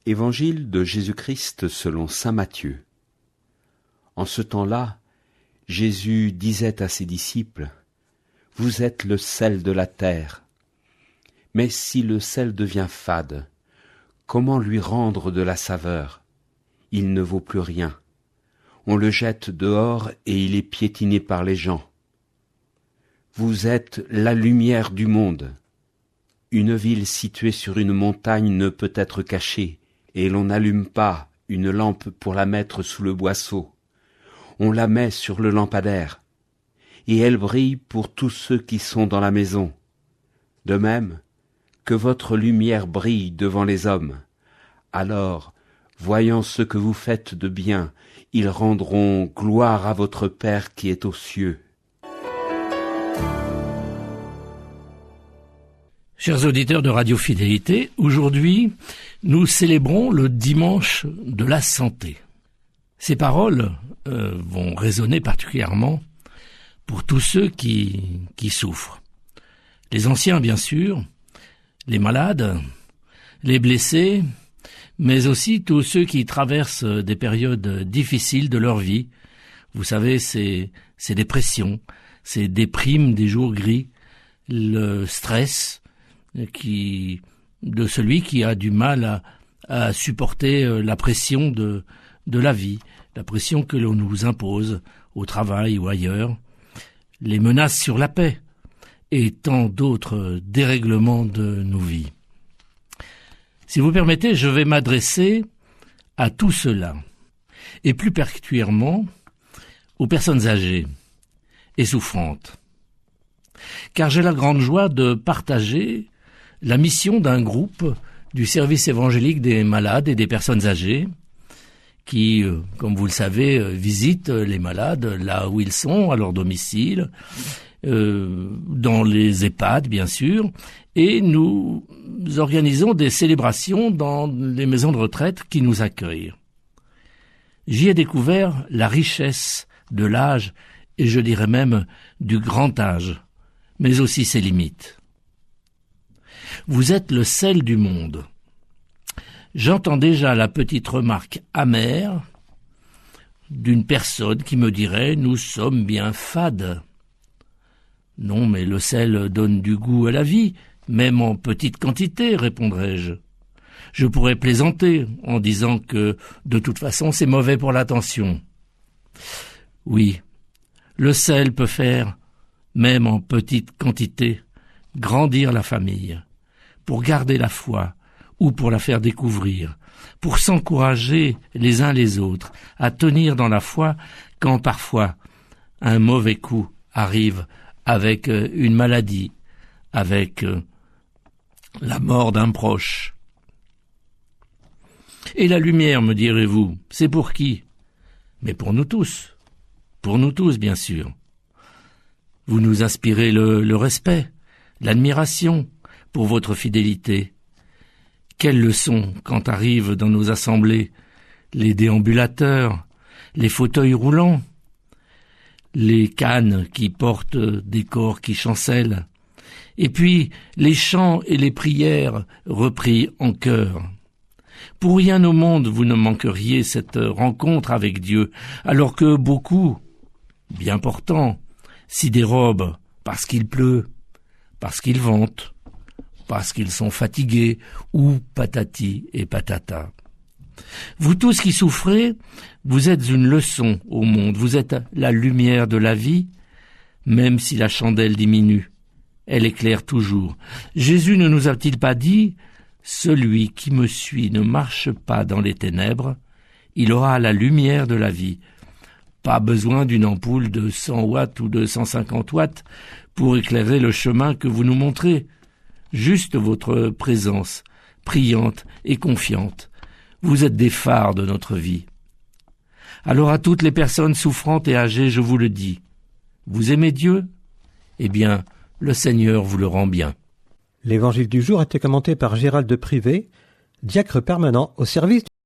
Évangile de Jésus-Christ selon saint Matthieu. En ce temps-là, Jésus disait à ses disciples : « Vous êtes le sel de la terre. Mais si le sel devient fade, comment lui rendre de la saveur ? Il ne vaut plus rien. On le jette dehors et il est piétiné par les gens. Vous êtes la lumière du monde. Une ville située sur une montagne ne peut être cachée, et l'on n'allume pas une lampe pour la mettre sous le boisseau. On la met sur le lampadaire, et elle brille pour tous ceux qui sont dans la maison. De même, que votre lumière brille devant les hommes. Alors, voyant ce que vous faites de bien, ils rendront gloire à votre Père qui est aux cieux. » Chers auditeurs de Radio Fidélité, aujourd'hui, nous célébrons le dimanche de la santé. Ces paroles vont résonner particulièrement pour tous ceux qui souffrent. Les anciens, bien sûr, les malades, les blessés, mais aussi tous ceux qui traversent des périodes difficiles de leur vie. Vous savez, ces dépressions, ces déprimes des jours gris, le stress de celui qui a du mal à supporter la pression de la vie, la pression que l'on nous impose au travail ou ailleurs, les menaces sur la paix et tant d'autres dérèglements de nos vies. Si vous permettez, je vais m'adresser à tout cela, et plus particulièrement aux personnes âgées et souffrantes, car j'ai la grande joie de partager la mission d'un groupe du service évangélique des malades et des personnes âgées qui, comme vous le savez, visitent les malades là où ils sont, à leur domicile, dans les EHPAD bien sûr, et nous organisons des célébrations dans les maisons de retraite qui nous accueillent. J'y ai découvert la richesse de l'âge et je dirais même du grand âge, mais aussi ses limites. Vous êtes le sel du monde. J'entends déjà la petite remarque amère d'une personne qui me dirait « Nous sommes bien fades ». Non, mais le sel donne du goût à la vie, même en petite quantité, répondrai-je. Je pourrais plaisanter en disant que, de toute façon, c'est mauvais pour l'attention. Oui, le sel peut faire, même en petite quantité, grandir la famille, pour garder la foi ou pour la faire découvrir, pour s'encourager les uns les autres à tenir dans la foi quand parfois un mauvais coup arrive avec une maladie, avec la mort d'un proche. Et la lumière, me direz-vous, c'est pour qui ? Mais pour nous tous bien sûr. Vous nous inspirez le respect, l'admiration pour votre fidélité. Quelle leçon quand arrivent dans nos assemblées les déambulateurs, les fauteuils roulants, les cannes qui portent des corps qui chancellent, et puis les chants et les prières repris en chœur. Pour rien au monde vous ne manqueriez cette rencontre avec Dieu, alors que beaucoup, bien portants, s'y dérobent parce qu'il pleut, parce qu'il vente, parce qu'ils sont fatigués, ou patati et patata. Vous tous qui souffrez, vous êtes une leçon au monde, vous êtes la lumière de la vie, même si la chandelle diminue, elle éclaire toujours. Jésus ne nous a-t-il pas dit « Celui qui me suit ne marche pas dans les ténèbres, il aura la lumière de la vie ». Pas besoin d'une ampoule de 100 watts ou de 150 watts pour éclairer le chemin que vous nous montrez. Juste votre présence, priante et confiante. Vous êtes des phares de notre vie. Alors à toutes les personnes souffrantes et âgées, je vous le dis, vous aimez Dieu ? Eh bien, le Seigneur vous le rend bien. L'évangile du jour a été commenté par Gérald de Privé, diacre permanent au service